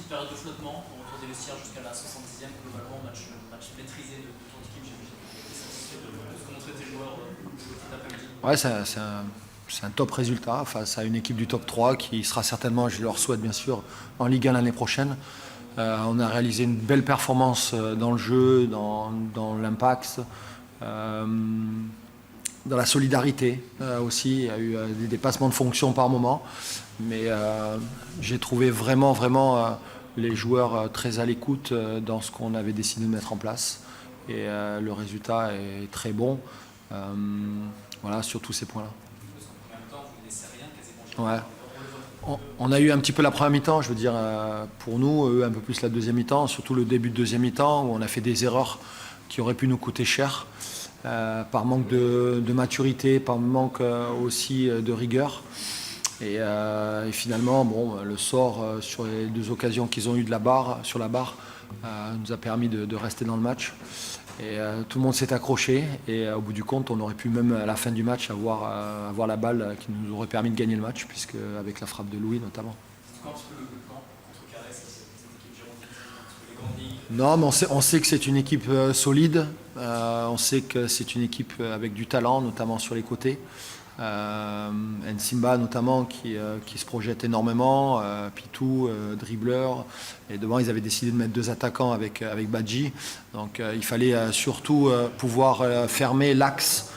petite période de flottement au retour des vestiaires jusqu'à la 70e, globalement, match maîtrisé de ton équipe. J'imagine que satisfait de ce qu'ont montré tes joueurs cet après-midi. Ouais, c'est un top résultat face à une équipe du top 3 qui sera certainement, je leur souhaite bien sûr, en Ligue 1 l'année prochaine. On a réalisé une belle performance dans le jeu, dans l'impact, dans la solidarité aussi. Il y a eu des dépassements de fonction par moment. Mais j'ai trouvé vraiment les joueurs très à l'écoute dans ce qu'on avait décidé de mettre en place. Et le résultat est très bon. Voilà, sur tous ces points-là. Parce qu'en première mi-temps, vous ne laissez rien quasiment jamais. Ouais. On a eu un petit peu la première mi-temps, je veux dire, pour nous, eux un peu plus la deuxième mi-temps, surtout le début de deuxième mi-temps, où on a fait des erreurs qui auraient pu nous coûter cher, par manque de maturité, par manque aussi de rigueur. Et finalement, bon, le sort sur les deux occasions qu'ils ont eues sur la barre nous a permis de rester dans le match. Et tout le monde s'est accroché et au bout du compte, on aurait pu même à la fin du match avoir la balle qui nous aurait permis de gagner le match, puisque avec la frappe de Louis notamment. C'est un petit peu le plan pour contrecarrer cette équipe girondine, un petit peu les grandes ligues. Non, mais on sait que c'est une équipe solide, on sait que c'est une équipe avec du talent, notamment sur les côtés. Nsimba notamment qui se projette énormément, Pitou, dribbleur, et devant ils avaient décidé de mettre deux attaquants avec Badji, donc il fallait surtout pouvoir fermer l'axe,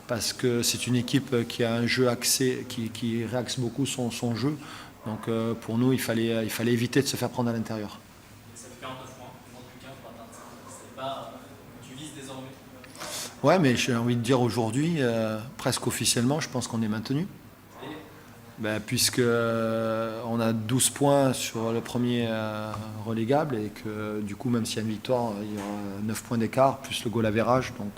parce que c'est une équipe qui a un jeu axé, qui réaxe beaucoup son jeu, donc pour nous il fallait éviter de se faire prendre à l'intérieur. Ça fait 49 points, il ne manque plus qu'un pour atteindre ça. C'est pas tu vises désormais. Ouais, mais j'ai envie de dire aujourd'hui, presque officiellement, je pense qu'on est maintenu. Ben, puisque on a 12 points sur le premier relégable et que du coup, même s'il y a une victoire, il y aura 9 points d'écart, plus le goal average. Donc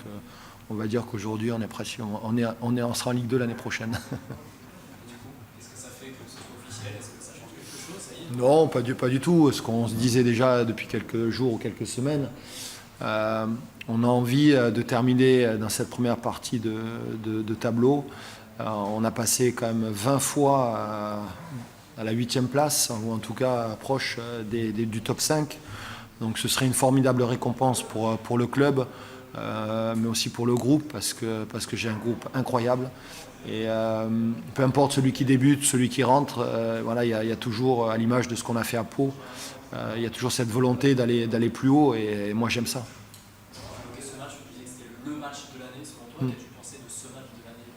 on va dire qu'aujourd'hui, on est presque, on sera en Ligue 2 l'année prochaine. Du coup, qu'est-ce que ça fait que ce soit officiel? Est-ce que ça change quelque chose? Ça y est? Non, pas du tout. Ce qu'on se disait déjà depuis quelques jours ou quelques semaines. On a envie de terminer dans cette première partie de tableau. On a passé quand même 20 fois à la 8e place, ou en tout cas proche du top 5. Donc ce serait une formidable récompense pour le club, mais aussi pour le groupe, parce que j'ai un groupe incroyable. Et peu importe celui qui débute, celui qui rentre, voilà, il y a toujours, à l'image de ce qu'on a fait à Pau, il y a toujours cette volonté d'aller plus haut, et moi j'aime ça. Ok, ce match, tu disais que c'était le match de l'année. Selon toi, qu'as-tu pensé de ce match de l'année?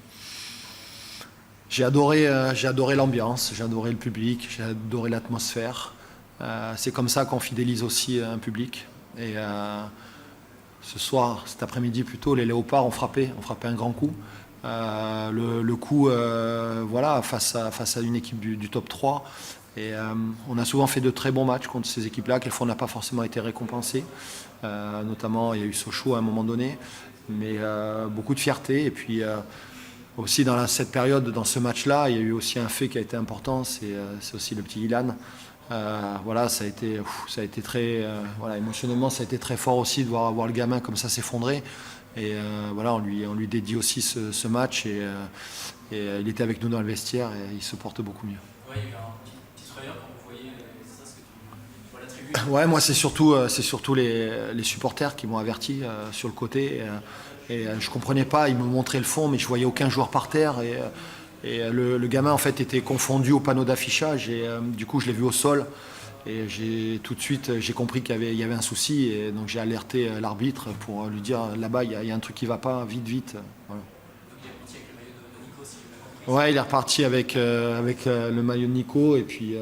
J'ai adoré l'ambiance, j'ai adoré le public, j'ai adoré l'atmosphère. C'est comme ça qu'on fidélise aussi un public. Et ce soir, cet après-midi plutôt, les Léopards ont frappé un grand coup. Le coup, voilà, face à une équipe du top 3. Et on a souvent fait de très bons matchs contre ces équipes-là, quelquefois on n'a pas forcément été récompensés. Notamment, il y a eu Sochaux à un moment donné, mais beaucoup de fierté. Et puis aussi dans cette période, dans ce match-là, il y a eu aussi un fait qui a été important, c'est aussi le petit Ilan. Voilà, ça a été très, voilà, émotionnellement, ça a été très fort aussi de voir le gamin comme ça s'effondrer. Et voilà, on lui dédie aussi ce match, et il était avec nous dans le vestiaire et il se porte beaucoup mieux. Ouais, il y a eu un petit frayeur quand vous voyez ça, ce que tu vois la tribune. Ouais, moi c'est surtout les supporters qui m'ont averti sur le côté. Et je comprenais pas, ils me montraient le fond, mais je voyais aucun joueur par terre. Et le gamin en fait était confondu au panneau d'affichage, et du coup je l'ai vu au sol. Et tout de suite j'ai compris qu'il y avait un souci, et donc j'ai alerté l'arbitre pour lui dire là-bas il y a un truc qui va pas, vite. Voilà. Donc il est parti avec le maillot de Nico, si j'ai bien compris. Ouais, il est reparti avec le maillot de Nico, et puis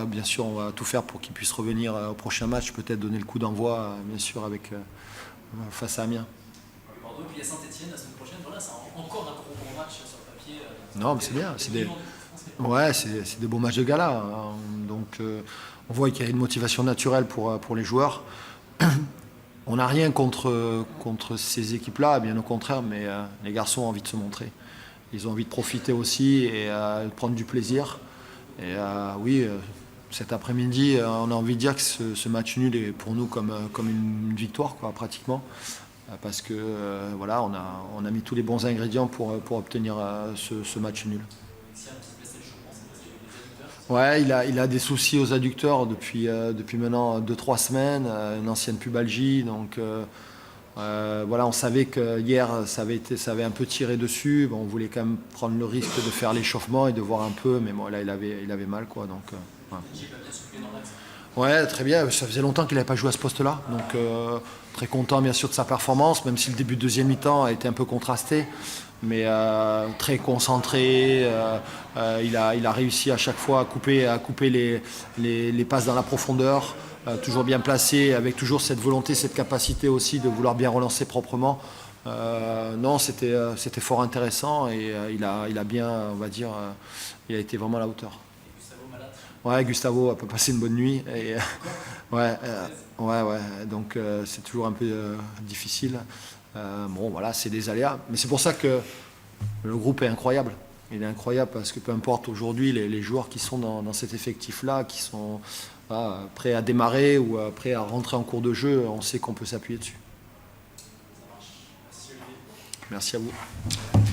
bien sûr, on va tout faire pour qu'il puisse revenir au prochain match, peut-être donner le coup d'envoi, bien sûr, face à Amiens. Bordeaux, puis il y a Saint-Etienne la semaine prochaine. Voilà, c'est encore un gros match sur le papier. Non, mais c'est bien, c'est des beaux matchs de gala, hein. Donc on voit qu'il y a une motivation naturelle pour les joueurs. On n'a rien contre ces équipes-là, bien au contraire, mais les garçons ont envie de se montrer. Ils ont envie de profiter aussi et de prendre du plaisir. Et oui, cet après-midi, on a envie de dire que ce match nul est pour nous comme une victoire, quoi, pratiquement. Parce que voilà, on a mis tous les bons ingrédients pour obtenir ce match nul. Si un petit blessé le chopin, c'est parce qu'il y a eu des adducteurs. Ouais, il a des soucis aux adducteurs depuis maintenant 2-3 semaines, une ancienne pubalgie. Donc voilà, on savait que hier ça avait un peu tiré dessus. Bon, on voulait quand même prendre le risque de faire l'échauffement et de voir un peu, mais bon, là il avait mal, quoi. Donc, ouais. J'ai pas bien soufflé dans l'axe. Ouais, très bien. Ça faisait longtemps qu'il n'avait pas joué à ce poste-là. Donc très content bien sûr de sa performance, même si le début de deuxième mi-temps a été un peu contrasté. Mais très concentré. Il a réussi à chaque fois à couper les passes dans la profondeur. Toujours bien placé, avec toujours cette volonté, cette capacité aussi de vouloir bien relancer proprement. Non, c'était fort intéressant et il a bien, on va dire, il a été vraiment à la hauteur. Et Gustavo malade. Ouais, Gustavo a pas passé une bonne nuit. Et, ouais, ouais. Donc c'est toujours un peu difficile. Bon, voilà, c'est des aléas. Mais c'est pour ça que le groupe est incroyable. Il est incroyable parce que peu importe aujourd'hui les joueurs qui sont dans cet effectif-là, qui sont prêts à démarrer ou prêts à rentrer en cours de jeu, on sait qu'on peut s'appuyer dessus. Ça marche. Merci Olivier. Merci à vous.